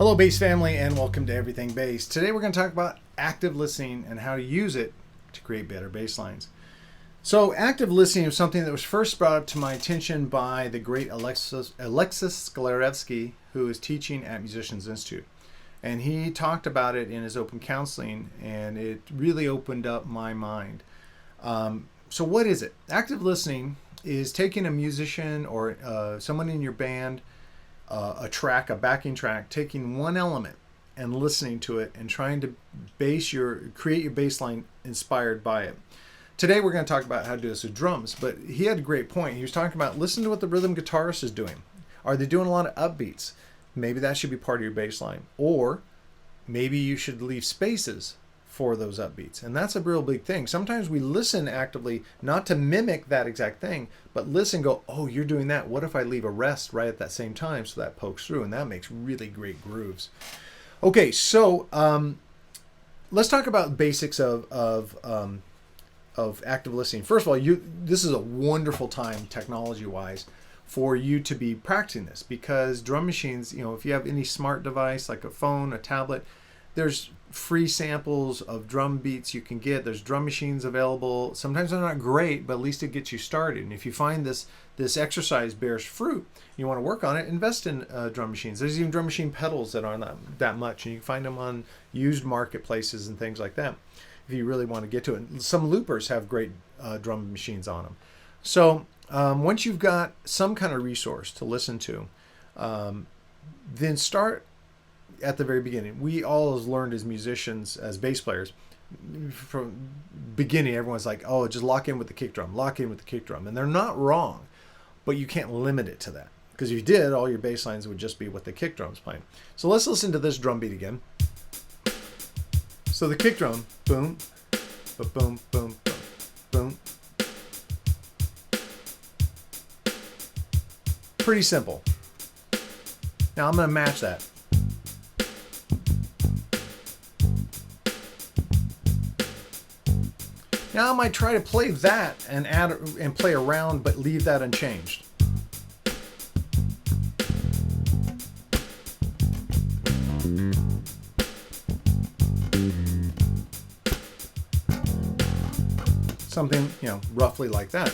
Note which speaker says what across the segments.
Speaker 1: Hello bass family and welcome to Everything Bass. Today we're going to talk about active listening and how to use it to create better bass lines. So active listening was something that was first brought to my attention by the great Alexis Sklarevsky, who is teaching at Musicians Institute. And he talked about it in his open counseling and it really opened up my mind. So what is it? Active listening is taking a musician or someone in your band, a backing track, taking one element and listening to it and trying to create your bass line inspired by it. Today we're going to talk about how to do this with drums, but he had a great point. He was talking about listen to what the rhythm guitarist is doing. Are they doing a lot of upbeats? Maybe that should be part of your bass line. Or maybe you should leave spaces for those upbeats. And that's a real big thing. Sometimes we listen actively, not to mimic that exact thing, but listen, go, oh, you're doing that. What if I leave a rest right at that same time so that pokes through? And that makes really great grooves. Okay, so let's talk about basics of active listening. First of all, this is a wonderful time technology-wise for you to be practicing this, because drum machines, if you have any smart device like a phone, a tablet, there's free samples of drum beats you can get. There's drum machines available. Sometimes they're not great, but at least it gets you started. And if you find this exercise bears fruit, you want to work on it, invest in drum machines. There's even drum machine pedals that aren't that much, and you can find them on used marketplaces and things like that if you really want to get to it. Some loopers have great drum machines on them. So once you've got some kind of resource to listen to, then start at the very beginning. We all have learned as musicians, as bass players, from beginning, everyone's like, oh, just lock in with the kick drum, lock in with the kick drum. And they're not wrong, but you can't limit it to that. Because if you did, all your bass lines would just be what the kick drum's playing. So let's listen to this drum beat again. So the kick drum, boom, boom, boom, boom, boom. Pretty simple. Now I'm going to match that. Now I might try to play that and add and play around, but leave that unchanged. Something, roughly like that.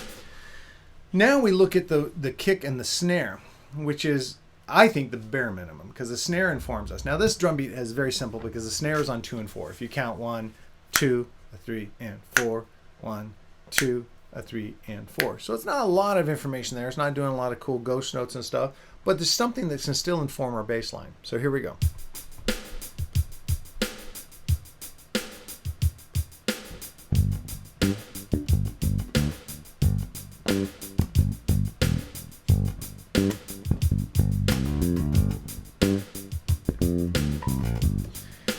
Speaker 1: Now we look at the kick and the snare, which is, I think, the bare minimum, because the snare informs us. Now this drum beat is very simple because the snare is on 2 and 4. If you count 1, 2, 3, and 4, 1, 2, 3, and 4. So it's not a lot of information there. It's not doing a lot of cool ghost notes and stuff, but there's something that can still inform our bass line. So here we go.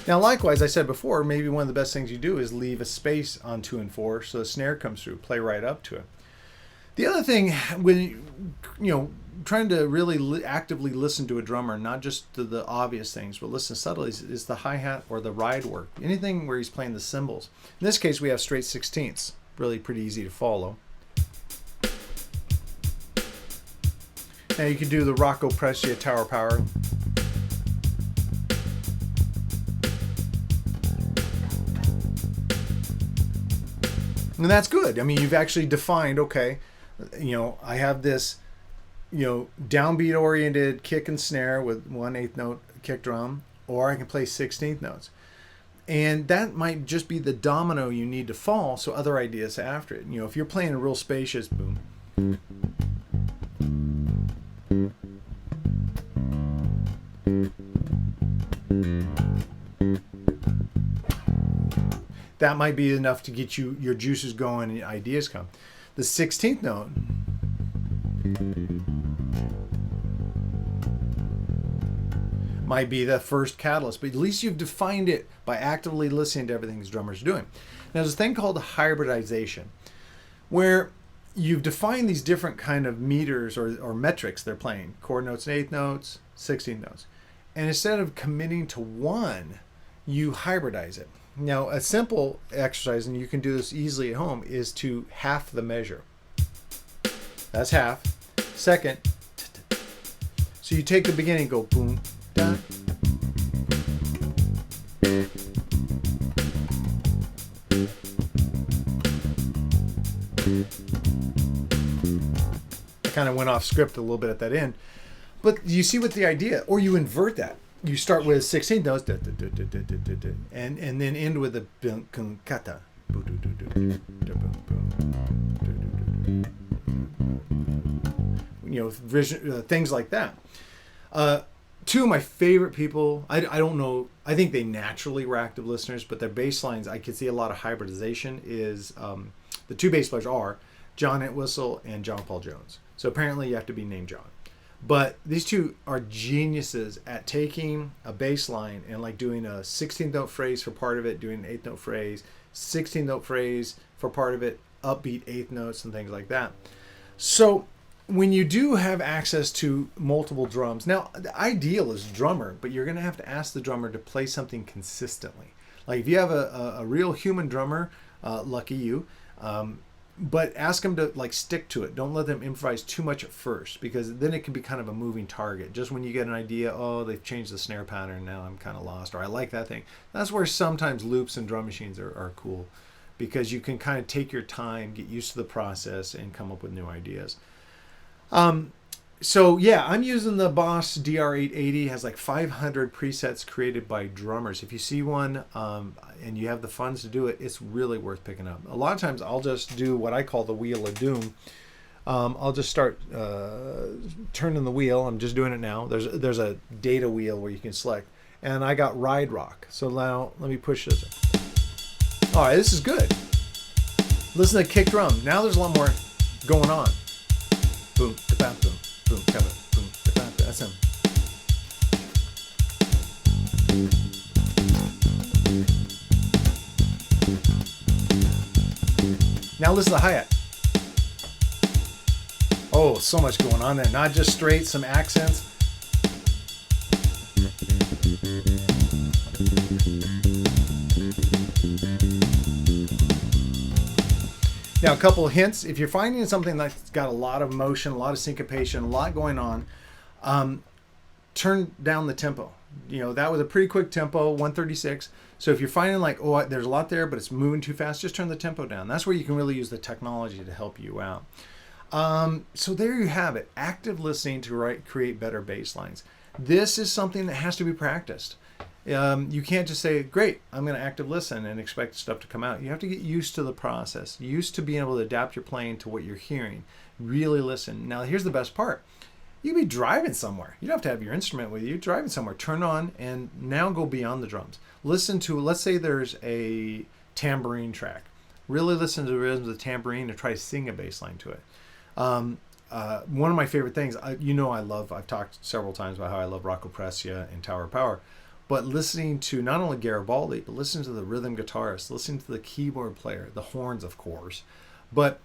Speaker 1: Now, likewise, I said before, maybe one of the best things you do is leave a space on 2 and 4 so the snare comes through, play right up to it. The other thing, when trying to really actively listen to a drummer, not just to the obvious things, but listen subtly, is the hi-hat or the ride work. Anything where he's playing the cymbals. In this case, we have straight 16ths, really pretty easy to follow. Now you can do the Rocco Prescia Tower Power. And that's good. I mean, you've actually defined, okay, I have this, downbeat oriented kick and snare with 1/8 note kick drum, or I can play 16th notes. And that might just be the domino you need to fall, so other ideas after it. If you're playing a real spacious boom, that might be enough to get your juices going and ideas come. The 16th note might be the first catalyst, but at least you've defined it by actively listening to everything these drummers are doing. Now, there's a thing called hybridization, where you've defined these different kind of meters or metrics they're playing, chord notes and 8th notes, 16th notes. And instead of committing to one, you hybridize it. Now, a simple exercise, and you can do this easily at home, is to half the measure. That's half. Second, so you take the beginning, go boom, da, kind of went off script a little bit at that end. But you see what the idea, or you invert that. You start with 16 notes, and then end with the kata. You know, things like that. Two of my favorite people, I don't know, I think they naturally were active listeners, but their bass lines, I could see a lot of hybridization is, the two bass players are John Entwistle and John Paul Jones. So apparently you have to be named John. But these two are geniuses at taking a bass line and like doing a 16th note phrase for part of it, doing an 8th note phrase, 16th note phrase for part of it, upbeat 8th notes and things like that. So when you do have access to multiple drums, now the ideal is drummer, but you're going to have to ask the drummer to play something consistently. Like if you have a real human drummer, lucky you, but ask them to like stick to it. Don't let them improvise too much at first, because then it can be kind of a moving target. Just when you get an idea, oh, they've changed the snare pattern, now I'm kind of lost, or I like that thing. That's where sometimes loops and drum machines are cool, because you can kind of take your time, get used to the process, and come up with new ideas. So yeah, I'm using the Boss DR880. It has like 500 presets created by drummers. If you see one and you have the funds to do it, it's really worth picking up. A lot of times I'll just do what I call the Wheel of Doom. I'll just start turning the wheel. I'm just doing it now. There's a data wheel where you can select, and I got Ride Rock. So now let me push this. All right, this is good. Listen to the kick drum. Now there's a lot more going on. Boom, da boom. Boom, cover, boom, that's him. Now listen to the hi-hat. Oh, so much going on there. Not just straight, some accents. Now, a couple of hints. If you're finding something that's got a lot of motion, a lot of syncopation, a lot going on, turn down the tempo. You know, that was a pretty quick tempo, 136. So if you're finding like, oh, there's a lot there, but it's moving too fast, just turn the tempo down. That's where you can really use the technology to help you out. So there you have it. Active listening to create better bass lines. This is something that has to be practiced. You can't just say, great, I'm going to active listen and expect stuff to come out. You have to get used to the process, used to being able to adapt your playing to what you're hearing. Really listen. Now, here's the best part. You can be driving somewhere. You don't have to have your instrument with you. Driving somewhere. Turn on and now go beyond the drums. Listen to, let's say there's a tambourine track. Really listen to the rhythms of the tambourine and try to sing a bass line to it. One of my favorite things, I've talked several times about how I love Rocco Prescia and Tower of Power. But listening to not only Garibaldi, but listening to the rhythm guitarist, listening to the keyboard player, the horns, of course, but,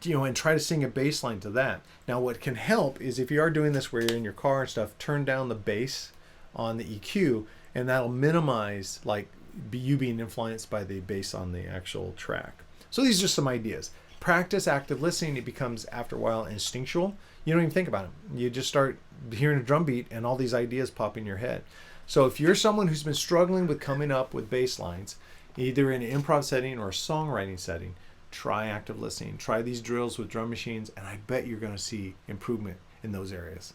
Speaker 1: you know, and try to sing a bass line to that. Now, what can help is if you are doing this where you're in your car and stuff, turn down the bass on the EQ, and that'll minimize, like, you being influenced by the bass on the actual track. So these are just some ideas. Practice active listening. It becomes, after a while, instinctual. You don't even think about it. You just start hearing a drum beat, and all these ideas pop in your head. So if you're someone who's been struggling with coming up with bass lines, either in an improv setting or a songwriting setting, try active listening. Try these drills with drum machines, and I bet you're going to see improvement in those areas.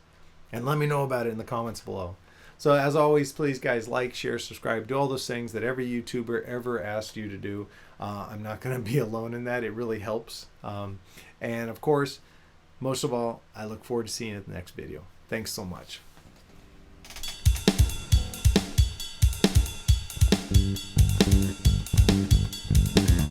Speaker 1: And let me know about it in the comments below. So as always, please guys, like, share, subscribe, do all those things that every YouTuber ever asked you to do. I'm not going to be alone in that. It really helps. And of course, most of all, I look forward to seeing you in the next video. Thanks so much.